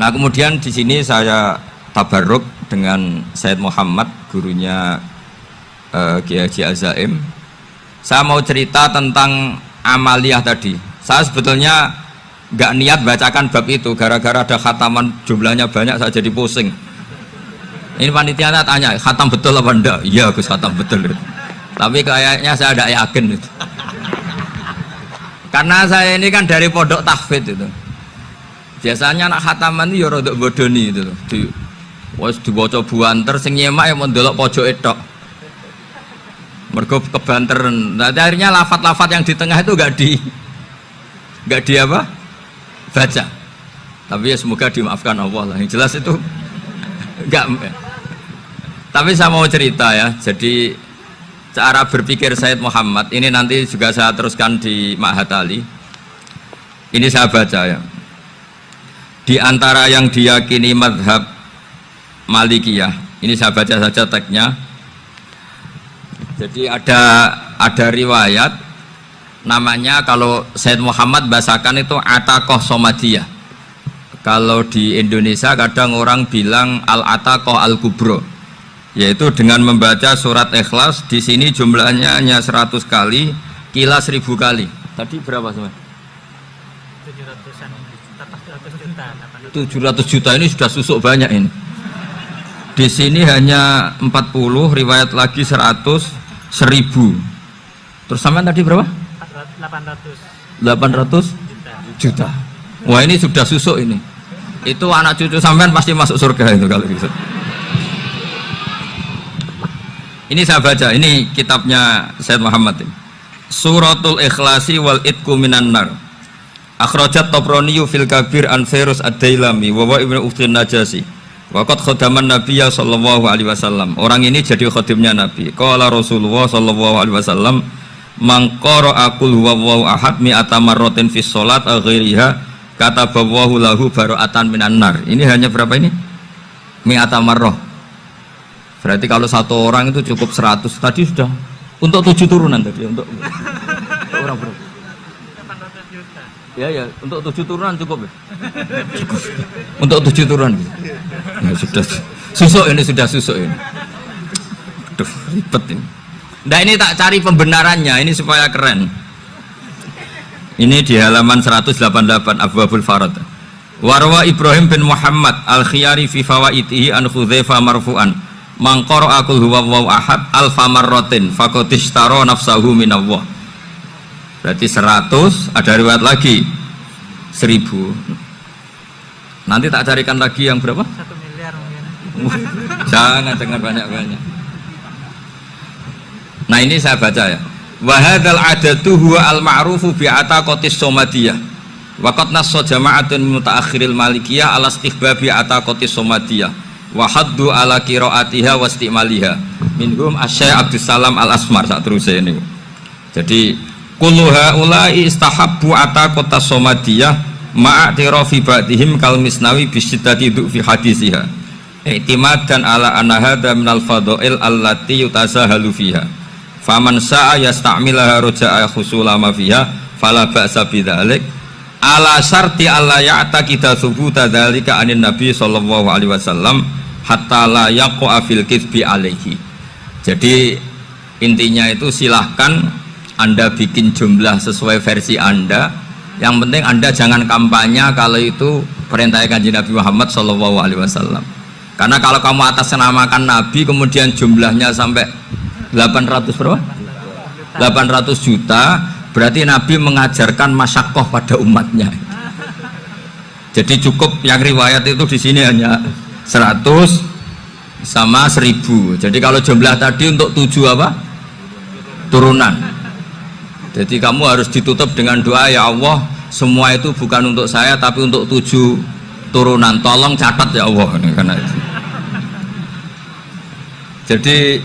Nah kemudian di sini saya tabarruk dengan Said Muhammad, gurunya Kiai Haji Al-Zaim. Saya mau cerita tentang amaliyah tadi. Saya sebetulnya nggak niat bacakan bab itu, gara-gara ada khataman jumlahnya banyak saya jadi pusing. Ini panitianya tanya, khatam betul apa enggak? Iya Gus, khatam betul. Tapi kayaknya saya tidak yakin itu. Karena saya ini kan dari pondok tahfidz itu. Biasanya anak khataman itu ya rodok bodoni itu. Wes diwaca buanter sing nyemak ya mau ndelok pojoke tok. Mergo kebanteren. Nah, akhirnya lafat-lafat yang di tengah itu enggak di apa? Baca. Tapi ya semoga dimaafkan Allah lah. Yang jelas itu enggak. Tapi saya mau cerita ya. Jadi cara berpikir Said Muhammad ini nanti juga saya teruskan di Ma'had Ali. Ini saya baca ya. Di antara yang diyakini madhab Malikiyah, ini saya baca saja teksnya. Jadi ada riwayat namanya, kalau Said Muhammad bahasakan itu Ataqoh Somadiyah. Kalau di Indonesia kadang orang bilang Al-Ataqoh Al-Kubro, yaitu dengan membaca surat Ikhlas. Di sini jumlahnya hanya 100 kali, Kilas 1000 kali. Tadi berapa semua? 700 juta ini sudah susuk banyak ini. Di sini hanya 40, riwayat lagi 100, 1000. Terus sampean tadi berapa? 800 juta. Wah ini sudah susuk ini. Itu anak cucu sampean pasti masuk surga itu kalau gitu. Ini saya baca, ini kitabnya Said Muhammad ini. Suratul Ikhlasi wal Itqu minan nar. Akhrajat Tabrani fil Kabir an Fairuz Ad-Dailami wa Ibnu Ukhtin Najasi. Waqad khadaman Nabiyya sallallahu alaihi wasallam. Orang ini jadi khadimnya Nabi. Qala Rasulullah sallallahu alaihi wasallam, "Man qara'a qul huwallahu ahad mi'ata marratin fi shalat ghairiha kataballahu lahu bara'atan minan nar." Ini hanya berapa ini? Mi'ata marrah. Berarti kalau satu orang itu cukup 100. Tadi sudah untuk 7 turunan tadi untuk orang berapa? Ya, untuk 7 turunan cukup ya? Cukup. Untuk 7 turunan ya, sudah susuk ini, sudah susuk ini. Aduh, ribet ini. Nah ini tak cari pembenarannya, ini supaya keren. Ini di halaman 188 Abwabul Farad. Warwa Ibrahim bin Muhammad Al-Khiyari fi fawaitihi an Hudzaifah marfu'an, man qara'a qul huwallahu ahad alfa marratin faqad ishtara nafsahu minallah. Berarti 100, ada riwayat lagi 1000. Nanti tak carikan lagi yang berapa? 1 miliar mungkin. Jangan dengar banyak-banyak. Nah ini saya baca ya. Wa hadzal adatu huwa al-ma'rufu bi ataqatis somadiyah. Wa qad nassa jama'atun mutaakhiril malikiyah ala istihbabi ataqatis somadiyah wa haddu ala qiraatiha wa istimaliha. Minhum Asy-Syaikh Abdus Salam Al-Asmar sak terusé ini. Jadi kullu haula'i istahabbu ataqatas somadiyah ma'atirafi ba'dihim kal misnawi bisyiddati fi hadisiha i'timadan ala anna hadha minal fadha'il allati yutasahalu fiha faman sa'a yasta'milaha roja'a khusula ma fiha fala ba'sa bidzalik ala syarti alla ya'taqida thubuta dzalika anin nabi sallallahu alaihi wasallam hatta la yaqa fil kitsbi alaihi. Jadi intinya itu silahkan Anda bikin jumlah sesuai versi Anda. Yang penting Anda jangan kampanye kalau itu perintah Kanjeng Nabi Muhammad sallallahu alaihi wasallam. Karena kalau kamu atas namakan Nabi kemudian jumlahnya sampai 800 berapa? 800 juta, berarti Nabi mengajarkan masyaqqah pada umatnya. Jadi cukup yang riwayat itu di sini hanya 100 sama 1000. Jadi kalau jumlah tadi untuk 7 apa? Turunan. Jadi kamu harus ditutup dengan doa, ya Allah, semua itu bukan untuk saya tapi untuk 7 turunan. Tolong catat ya Allah. Karena itu. Jadi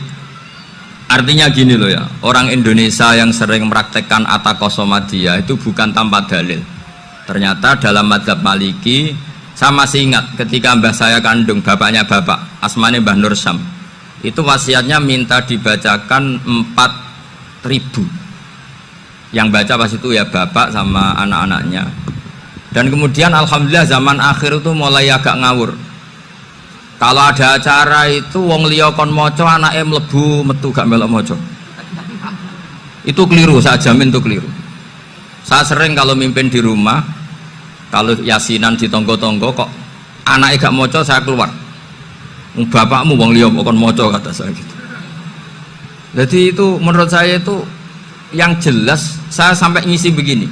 artinya gini loh ya, orang Indonesia yang sering mempraktekkan ataqoh somadiyah itu bukan tanpa dalil. Ternyata dalam madzhab Maliki, saya masih ingat ketika mbah saya kandung, bapaknya bapak, asmane Mbah Nur Syam, itu wasiatnya minta dibacakan 4000. Yang baca pas itu ya bapak sama anak-anaknya. Dan kemudian alhamdulillah zaman akhir itu mulai agak ngawur. Kalau ada acara itu wong liya kon maca anake mlebu metu gak melok maca. Itu keliru, saya jamin itu keliru. Saya sering kalau mimpin di rumah, kalau yasinan di tonggo-tonggo kok anaknya gak maca, saya keluar. Bapakmu wong liya kon maca kata saya gitu. Jadi itu menurut saya itu yang jelas. Saya sampai ngisi begini.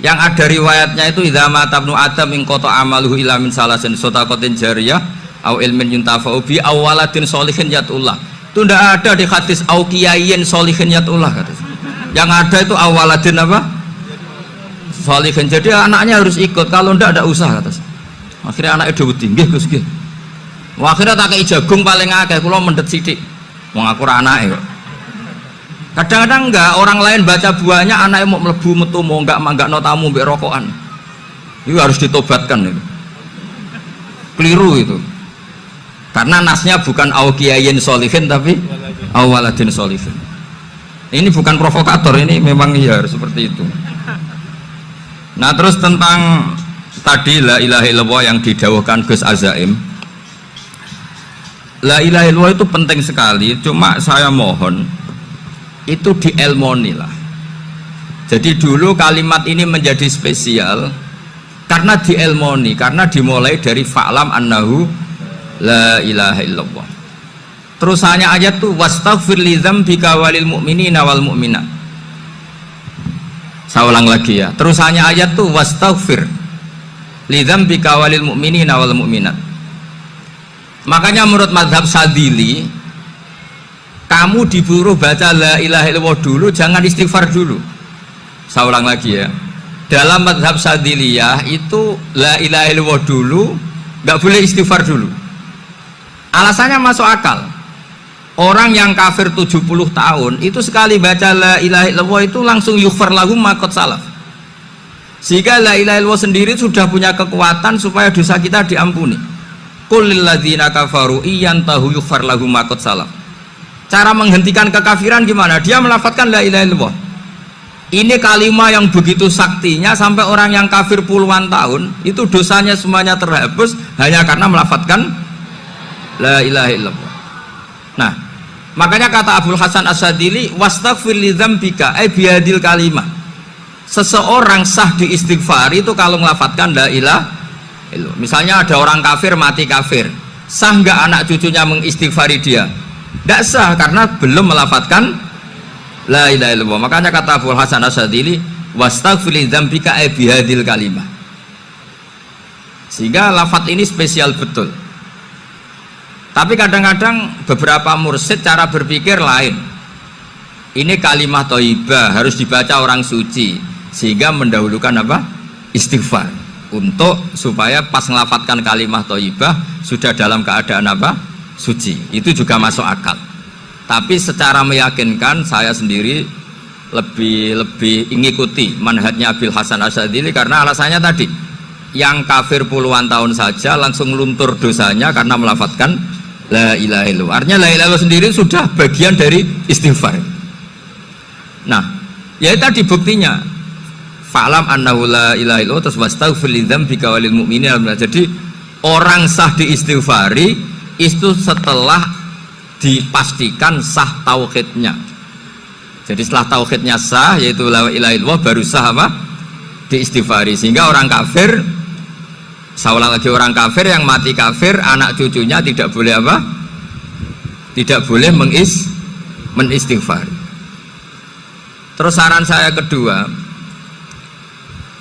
Yang ada riwayatnya itu idza mata ibnu adam min qata amaluhu illa min salasin shadaqatin jariyah au ilmin yuntafa'u bi aw waladin sholihin yatullah. Itu tidak ada di hadis au kiyayin sholihin yatullah kata. Yang ada itu awaladin apa? Sholihin. Jadi anaknya harus ikut, kalau tidak ada usaha kata. Akhirnya anaknya dawuh nggih Gus nggih. Akhirnya tak kei jagung paling akeh, kula mendet sithik. Wong aku ora anake kok. Kadang-kadang enggak, orang lain baca buahnya anaknya mau melebu metu mau enggak no tamu mbek rokokan. Itu harus ditobatkan itu. Keliru itu. Karena nasnya bukan auqiyayin sholihin tapi awaladin sholihin. Ini bukan provokator, ini memang ya seperti itu. Nah, terus tentang tadi la ilaha illallah yang didawuhkan Gus Azaim. La ilaha illallah itu penting sekali, cuma saya mohon itu dielmoni lah. Jadi dulu kalimat ini menjadi spesial karena dielmoni, karena dimulai dari fa'lam annahu la ilaha illallah. Terusannya ayat tuh wastaghfir li dzambika walil mu'minina wal mu'minat. Saya ulang lagi ya. Terusannya ayat tuh wastaghfir li dzambika walil mu'minina wal mu'minat. Makanya menurut mazhab Sadili, kamu disuruh baca la ilaha illallah dulu, jangan istighfar dulu. Saya ulang lagi ya. Dalam mazhab Sadiliyah itu la ilaha illallah dulu, nggak boleh istighfar dulu. Alasannya masuk akal. Orang yang kafir 70 tahun itu sekali baca la ilaha illallah itu langsung yughfar lahum ma qad salaf. Sehingga la ilaha illallah sendiri sudah punya kekuatan supaya dosa kita diampuni. Qul lil ladzina kafaru iyantahu yughfar lahum ma qad salaf. Cara menghentikan kekafiran gimana? Dia melafadzkan la ilaha illallah. Ini kalimat yang begitu saktinya sampai orang yang kafir puluhan tahun itu dosanya semuanya terhapus hanya karena melafadzkan la ilaha illallah. Nah, makanya kata Abdul Hasan As-Sadili wastaghfir li dzambika ay bihadil kalimah. Seseorang sah diistighfar itu kalau melafadzkan la ilaha illallah. Misalnya ada orang kafir mati kafir, sah enggak anak cucunya mengistighfari dia? Tidak sah karena belum melafadzkan la ilaha illallah. Makanya kata Abdul Hasan As-Sadili wastaghfir li dzambika ay bihadil kalimah. Sehingga lafadz ini spesial betul. Tapi kadang-kadang beberapa mursyid cara berpikir lain. Ini kalimat thayyibah harus dibaca orang suci, sehingga mendahulukan apa? Istighfar. Untuk supaya pas ngelafadzkan kalimat thayyibah sudah dalam keadaan apa? Suci. Itu juga masuk akal. Tapi secara meyakinkan saya sendiri lebih mengikuti manhajnya Abil Hasan Asyadzili karena alasannya tadi, yang kafir puluhan tahun saja langsung luntur dosanya karena melafadzkan la ilaha illallah. Artinya la ilaha illallah sendiri sudah bagian dari istighfar. Nah, ya tadi buktinya fa'lam annahu la ilaha illallah terus wastaghfir li dzambika walil mu'minina. Jadi orang sah diistighfari itu setelah dipastikan sah tauhidnya. Jadi setelah tauhidnya sah yaitu la ilaha illallah baru sah apa? Diistighfari. Sehingga orang kafir, saya ulang lagi, orang kafir yang mati kafir anak cucunya tidak boleh apa? Tidak boleh menistighfar. Terus saran saya kedua,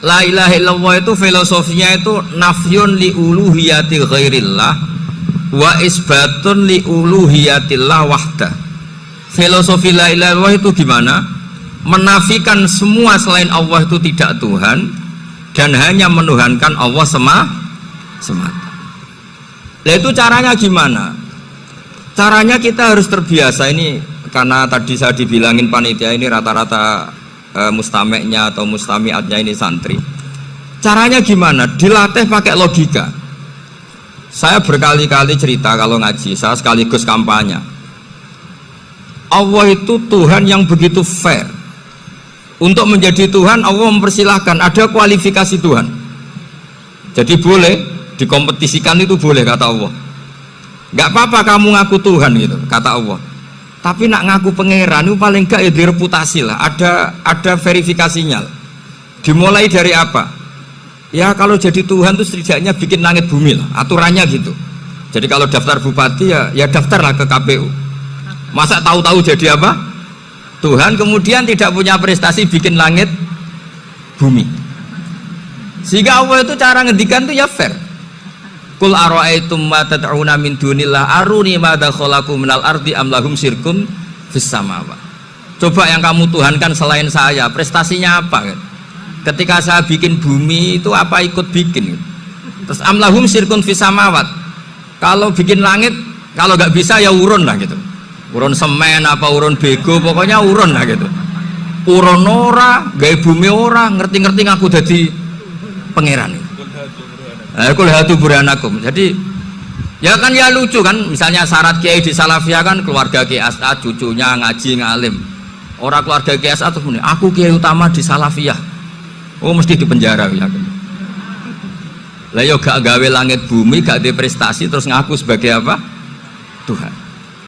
la ilaha illallah itu filosofinya itu nafyun li uluhiyati ghairillah wa isbatun li uluhiyatillah wahda. Filosofi la ilaha illallah itu gimana? Menafikan semua selain Allah itu tidak Tuhan dan hanya menuhankan Allah semata. Nah itu caranya gimana? Caranya kita harus terbiasa. Ini karena tadi saya dibilangin panitia ini rata-rata mustameknya atau mustamiatnya ini santri. Caranya gimana? Dilatih pakai logika. Saya berkali-kali cerita kalau ngaji, saya sekaligus kampanye. Allah itu Tuhan yang begitu fair. Untuk menjadi Tuhan Allah mempersilahkan, ada kualifikasi Tuhan. Jadi boleh dikompetisikan, itu boleh kata Allah. Nggak apa-apa kamu ngaku Tuhan gitu kata Allah. Tapi nak ngaku pangeran itu paling enggak ya direputasi lah. Ada verifikasinya. Dimulai dari apa? Ya kalau jadi Tuhan itu setidaknya bikin langit bumi lah. Aturannya gitu. Jadi kalau daftar bupati ya daftarlah ke KPU. Masa tahu-tahu jadi apa? Tuhan kemudian tidak punya prestasi bikin langit bumi. Sehingga Allah itu cara ngendikan itu ya fair. Qul ara'aitum ma tad'una min dunillah aruni madza khalaqu minal ardi am lahum syirkun fis samawati. Coba yang kamu tuhankan selain saya, prestasinya apa? Ketika saya bikin bumi itu apa ikut bikin? Terus am lahum syirkun fis samawati. Kalau bikin langit, kalau nggak bisa ya urun lah gitu. Urun semen apa urun bego, pokoknya urun lah gitu. Urun ora, gawe bumi ora, ngerti-ngerti ngaku dadi pangeran. Kul hatu burhanakum. Jadi ya kan ya lucu kan, misalnya syarat kiai di Salafiyah kan keluarga Kiai As'ad, cucunya ngaji ngalim. Orang keluarga Kiai As'ad tuh punya, aku kiai utama di Salafiyah. Oh mesti di penjara ya. Lah yo gak gawe langit bumi, gak ada prestasi terus ngaku sebagai apa? Tuhan.